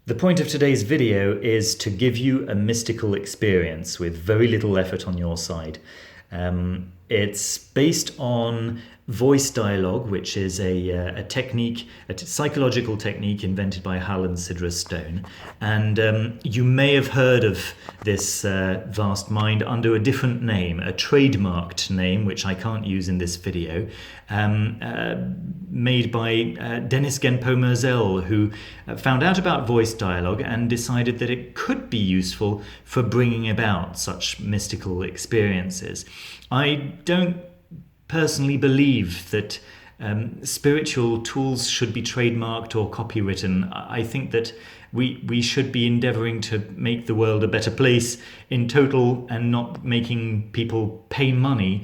The point of today's video is to give you a mystical experience with very little effort on your side. It's based on voice dialogue, which is a technique, a psychological technique invented by Hal and Sidra Stone. And you may have heard of this vast mind under a different name, a trademarked name, which I can't use in this video, made by Dennis Genpo Merzel, who found out about voice dialogue and decided that it could be useful for bringing about such mystical experiences. I don't personally believe that spiritual tools should be trademarked or copywritten. I think that we should be endeavoring to make the world a better place in total and not making people pay money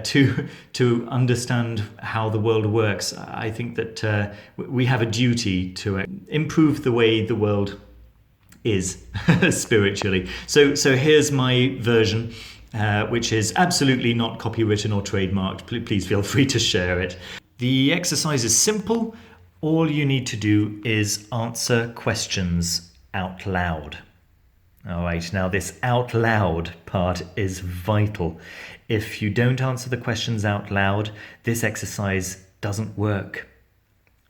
to understand how the world works. I think that we have a duty to improve the way the world is spiritually. So here's my version, which is absolutely not copywritten or trademarked. Please feel free to share it. The exercise is simple. All you need to do is answer questions out loud. All right, now this out loud part is vital. If you don't answer the questions out loud, this exercise doesn't work.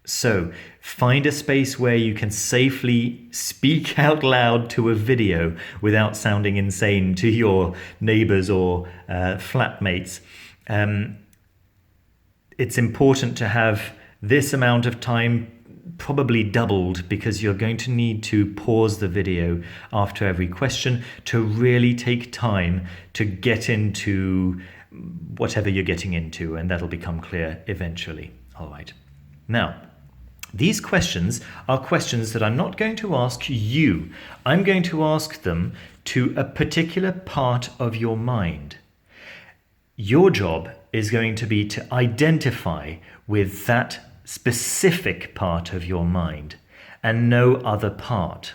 So find a space where you can safely speak out loud to a video without sounding insane to your neighbors or flatmates. It's important to have this amount of time probably doubled, because you're going to need to pause the video after every question to really take time to get into whatever you're getting into, and that'll become clear eventually. All right. Now, these questions are questions that I'm not going to ask you. I'm going to ask them to a particular part of your mind. Your job is going to be to identify with that specific part of your mind and no other part.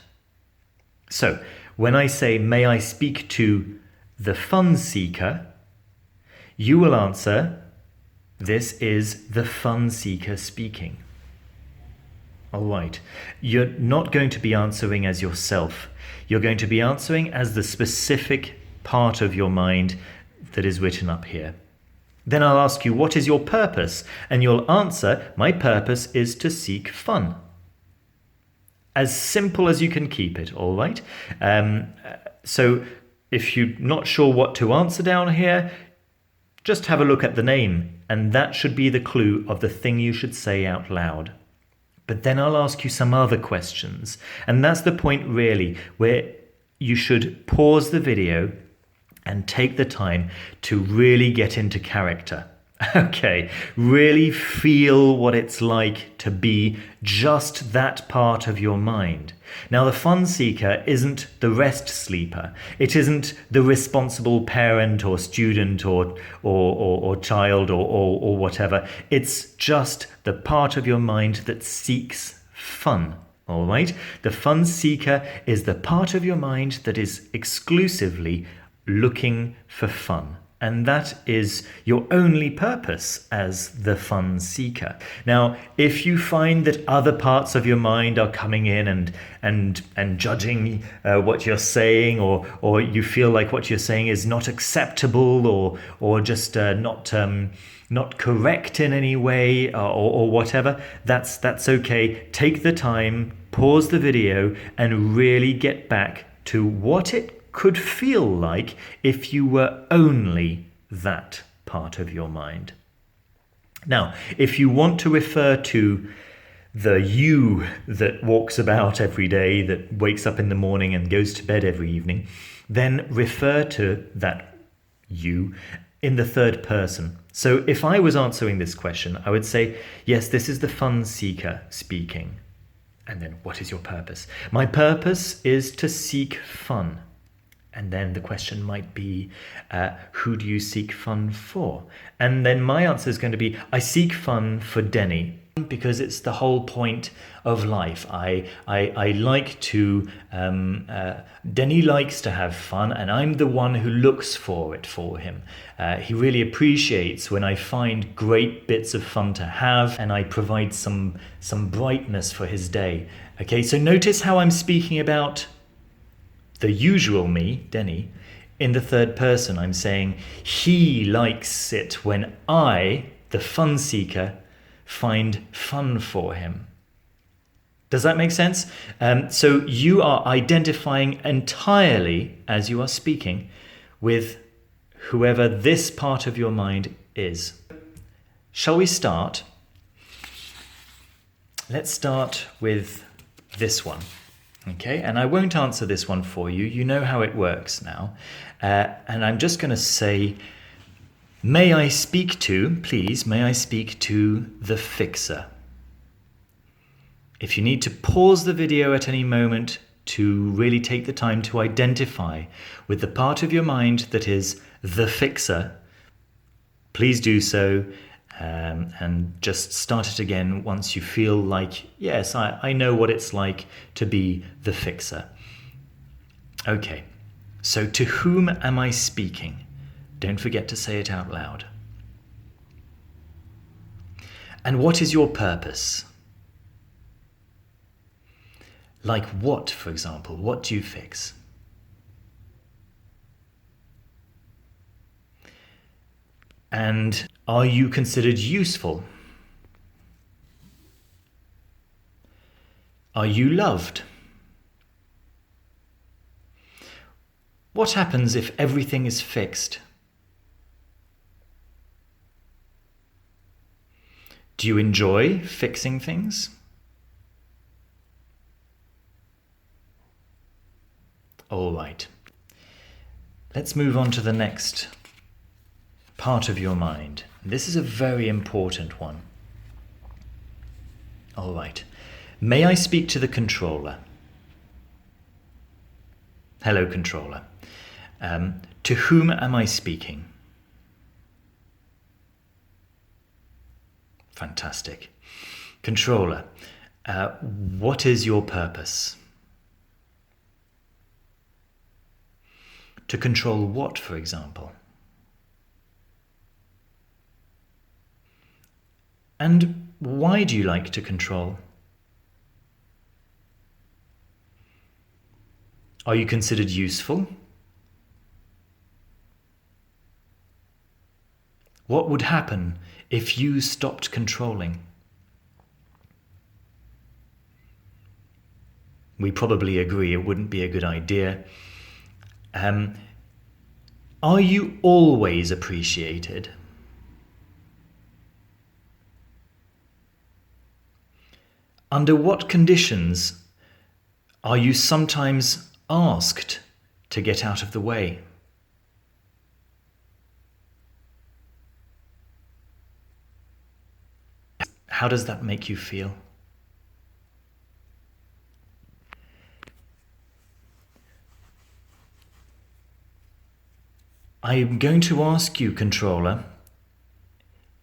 So when I say, may I speak to the fun seeker, you will answer, this is the fun seeker speaking. All right. You're not going to be answering as yourself. You're going to be answering as the specific part of your mind that is written up here. Then I'll ask you, what is your purpose? And you'll answer, my purpose is to seek fun. As simple as you can keep it, all right? So if you're not sure what to answer down here, just have a look at the name, and that should be the clue of the thing you should say out loud. But then I'll ask you some other questions, and that's the point really, where you should pause the video and take the time to really get into character. Okay, really feel what it's like to be just that part of your mind. Now, the fun seeker isn't the rest sleeper. It isn't the responsible parent or student or child or whatever. It's just the part of your mind that seeks fun. All right? The fun seeker is the part of your mind that is exclusively looking for fun. And that is your only purpose as the fun seeker. Now, if you find that other parts of your mind are coming in and judging what you're saying, or you feel like what you're saying is not acceptable or just not correct in any way or whatever, that's okay. Take the time, pause the video, and really get back to what it could feel like if you were only that part of your mind. Now, if you want to refer to the you that walks about every day, that wakes up in the morning and goes to bed every evening, then refer to that you in the third person. So if I was answering this question, I would say, yes, this is the fun seeker speaking. And then, what is your purpose? My purpose is to seek fun. And then the question might be, who do you seek fun for? And then my answer is going to be, I seek fun for Denny. because it's the whole point of life. I like to, Denny likes to have fun, and I'm the one who looks for it for him. He really appreciates when I find great bits of fun to have, and I provide some brightness for his day. Okay, so notice how I'm speaking about the usual me, Denny, in the third person. I'm saying he likes it when I, the fun seeker, find fun for him. Does that make sense? So you are identifying entirely, as you are speaking, with whoever this part of your mind is. Shall we start? Let's start with this one. Okay, and I won't answer this one for you. You know how it works now. And I'm just going to say, may I speak to, please, may I speak to the fixer? If you need to pause the video at any moment to really take the time to identify with the part of your mind that is the fixer, please do so, and just start it again once you feel like, yes, I know what it's like to be the fixer. Okay, so to whom am I speaking? Don't forget to say it out loud. And what is your purpose? Like what, for example? What do you fix? And are you considered useful? Are you loved? What happens if everything is fixed? Do you enjoy fixing things? All right. Let's move on to the next part of your mind. This is a very important one. All right. May I speak to the controller? Hello, controller. To whom am I speaking? Fantastic. Controller, what is your purpose? To control what, for example? And why do you like to control? Are you considered useful? What would happen if you stopped controlling? We probably agree it wouldn't be a good idea. Are you always appreciated? Under what conditions are you sometimes asked to get out of the way? How does that make you feel? I'm going to ask you, controller,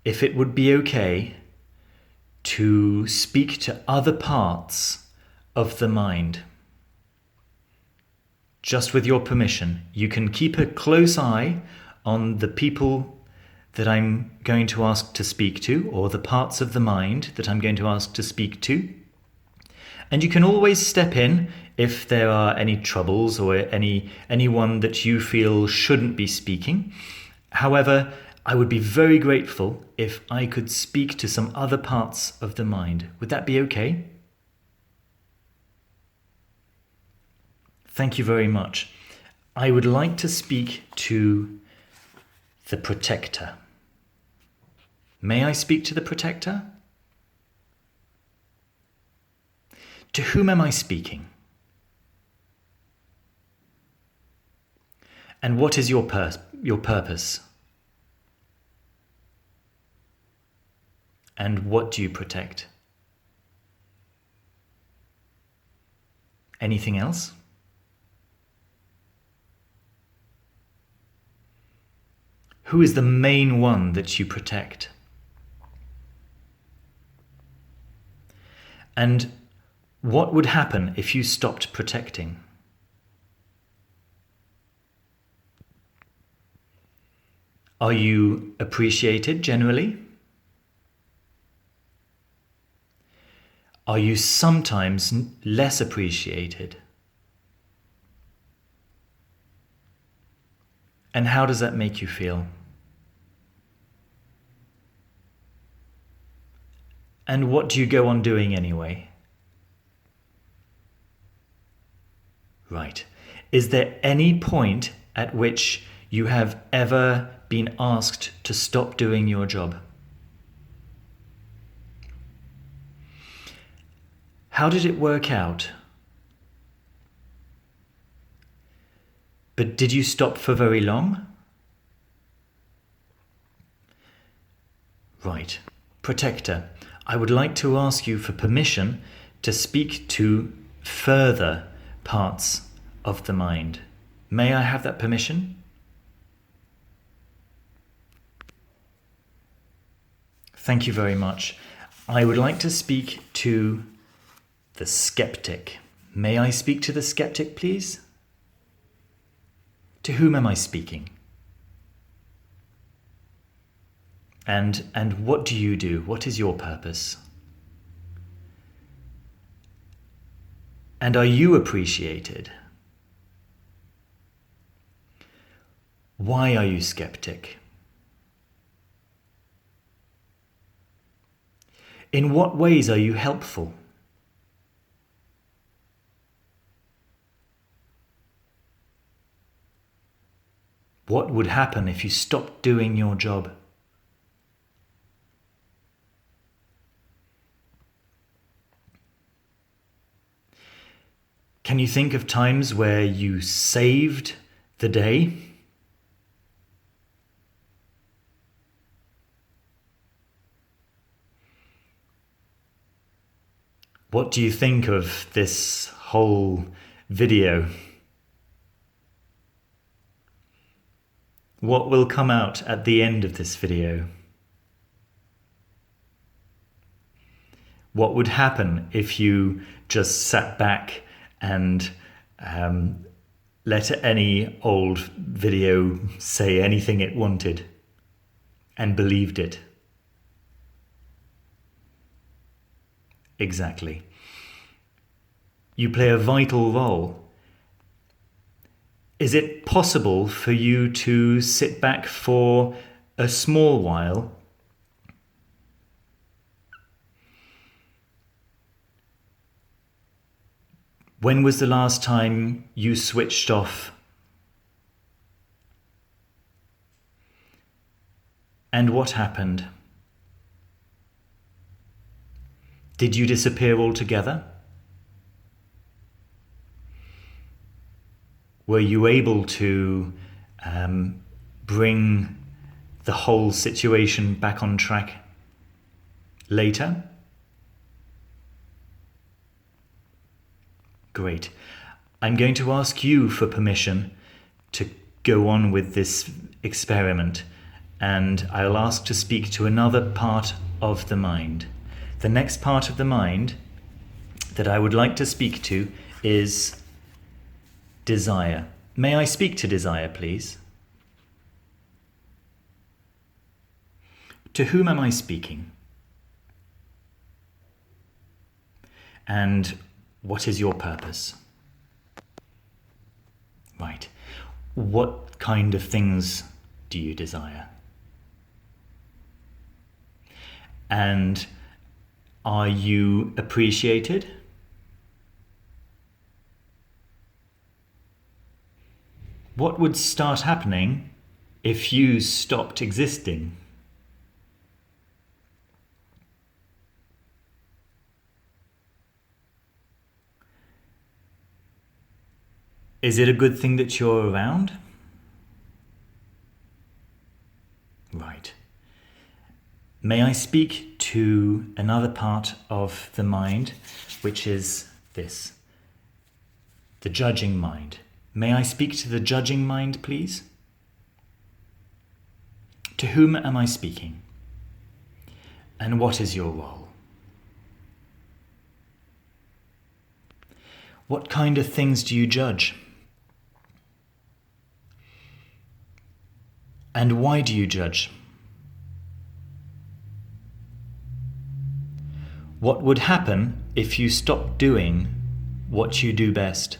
if it would be okay to speak to other parts of the mind. Just with your permission. You can keep a close eye on the people that I'm going to ask to speak to, or the parts of the mind that I'm going to ask to speak to. And you can always step in if there are any troubles or anyone that you feel shouldn't be speaking. However, I would be very grateful if I could speak to some other parts of the mind. Would that be okay? Thank you very much. I would like to speak to the protector. May I speak to the protector? To whom am I speaking? And what is your purpose? And what do you protect? Anything else? Who is the main one that you protect? And what would happen if you stopped protecting? Are you appreciated generally? Are you sometimes less appreciated? And how does that make you feel? And what do you go on doing anyway? Right. Is there any point at which you have ever been asked to stop doing your job? How did it work out? But did you stop for very long? Right. Protector, I would like to ask you for permission to speak to further parts of the mind. May I have that permission? Thank you very much. I would like to speak to the skeptic. May I speak to the skeptic, please? To whom am I speaking? And what do you do? What is your purpose? And are you appreciated? Why are you skeptic? In what ways are you helpful? What would happen if you stopped doing your job? Can you think of times where you saved the day? What do you think of this whole video? What will come out at the end of this video? What would happen if you just sat back and let any old video say anything it wanted and believed it? Exactly. You play a vital role. Is it possible for you to sit back for a small while When was the last time you switched off? And what happened? Did you disappear altogether? Were you able to bring the whole situation back on track later? Great. I'm going to ask you for permission to go on with this experiment, and I'll ask to speak to another part of the mind. The next part of the mind that I would like to speak to is desire. May I speak to desire, please? To whom am I speaking? And what is your purpose? Right. What kind of things do you desire? And are you appreciated? What would start happening if you stopped existing? Is it a good thing that you're around? Right. May I speak to another part of the mind, which is this, the judging mind. May I speak to the judging mind, please? To whom am I speaking? And what is your role? What kind of things do you judge? And why do you judge? What would happen if you stopped doing what you do best?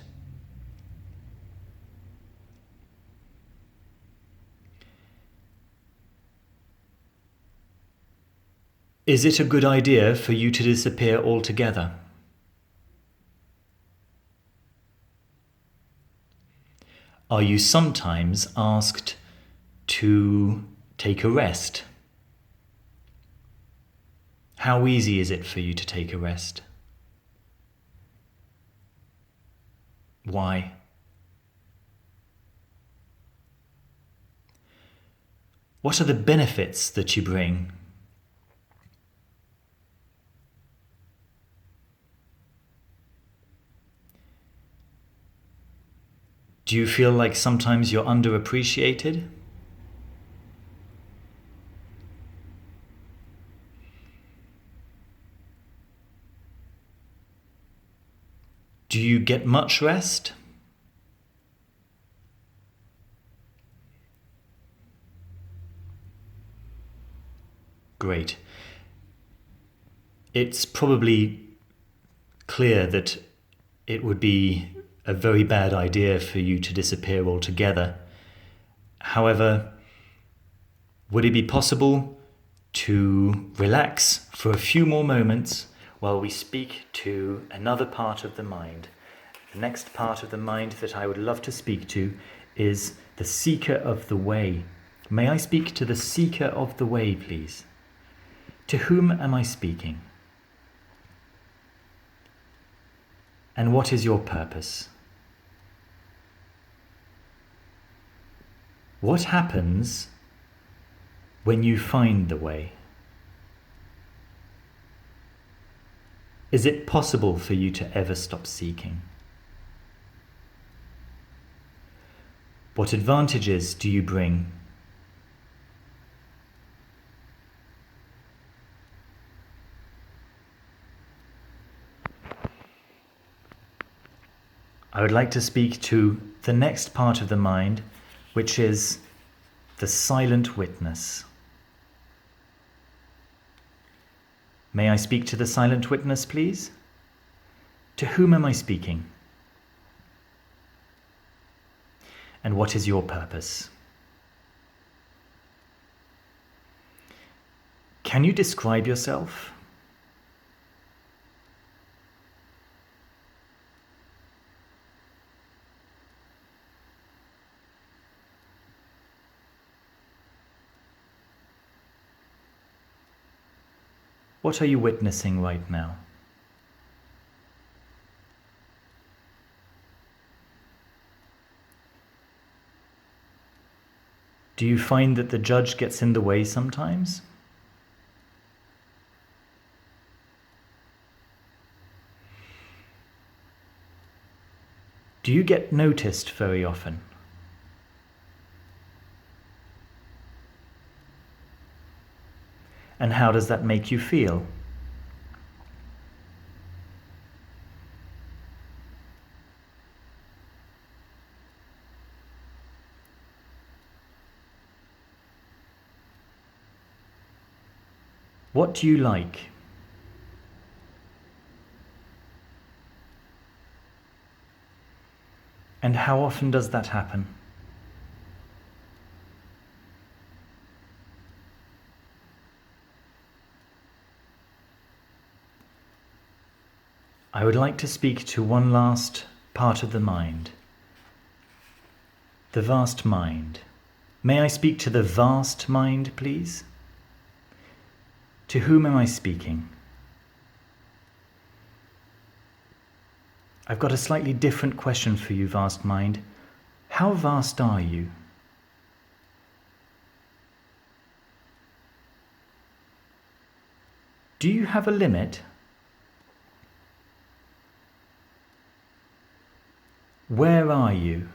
Is it a good idea for you to disappear altogether? Are you sometimes asked to take a rest? How easy is it for you to take a rest? Why? What are the benefits that you bring? Do you feel like sometimes you're underappreciated? Do you get much rest? Great. It's probably clear that it would be a very bad idea for you to disappear altogether. However, would it be possible to relax for a few more moments while we speak to another part of the mind? The next part of the mind that I would love to speak to is the seeker of the way. May I speak to the seeker of the way, please? To whom am I speaking? And what is your purpose? What happens when you find the way? Is it possible for you to ever stop seeking? What advantages do you bring? I would like to speak to the next part of the mind, which is the silent witness. May I speak to the silent witness, please? To whom am I speaking? And what is your purpose? Can you describe yourself? What are you witnessing right now? Do you find that the judge gets in the way sometimes? Do you get noticed very often? And how does that make you feel? What do you like? And how often does that happen? I would like to speak to one last part of the mind. The vast mind. May I speak to the vast mind, please? To whom am I speaking? I've got a slightly different question for you, vast mind. How vast are you? Do you have a limit? Where are you?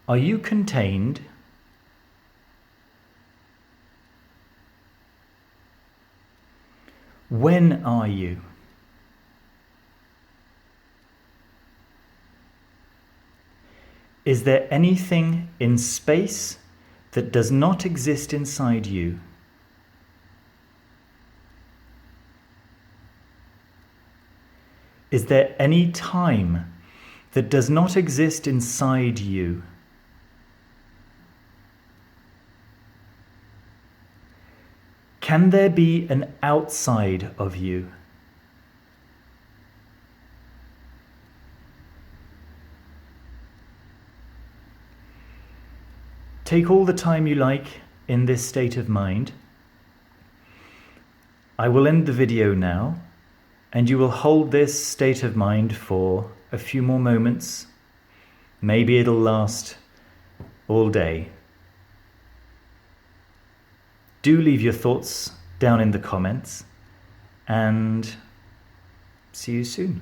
Are you contained? When are you? Is there anything in space that does not exist inside you? Is there any time that does not exist inside you? Can there be an outside of you? Take all the time you like in this state of mind. I will end the video now, and you will hold this state of mind for a few more moments. Maybe it'll last all day. Do leave your thoughts down in the comments, and see you soon.